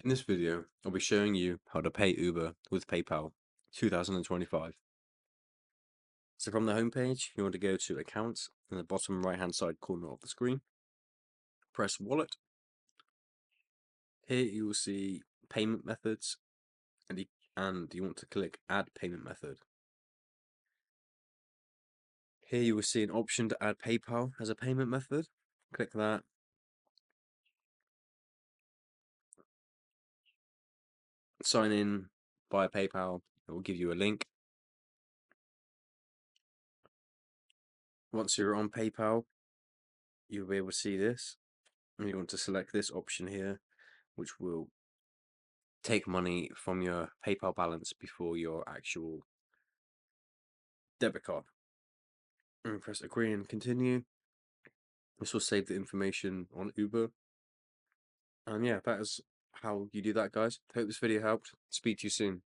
In this video, I'll be showing you how to pay Uber with PayPal 2025. So from the home page, you want to go to Accounts in the bottom right hand side corner of the screen. Press Wallet. Here you will see payment methods and you want to click Add Payment Method. Here you will see an option to add PayPal as a payment method. Click that. Sign in via PayPal. It will give you a link. Once you're on PayPal, you'll be able to see this. And you want to select this option here, which will take money from your PayPal balance before your actual debit card. And press agree and continue. This will save the information on Uber. And yeah, that is how you do that, guys. Hope this video helped. Speak to you soon.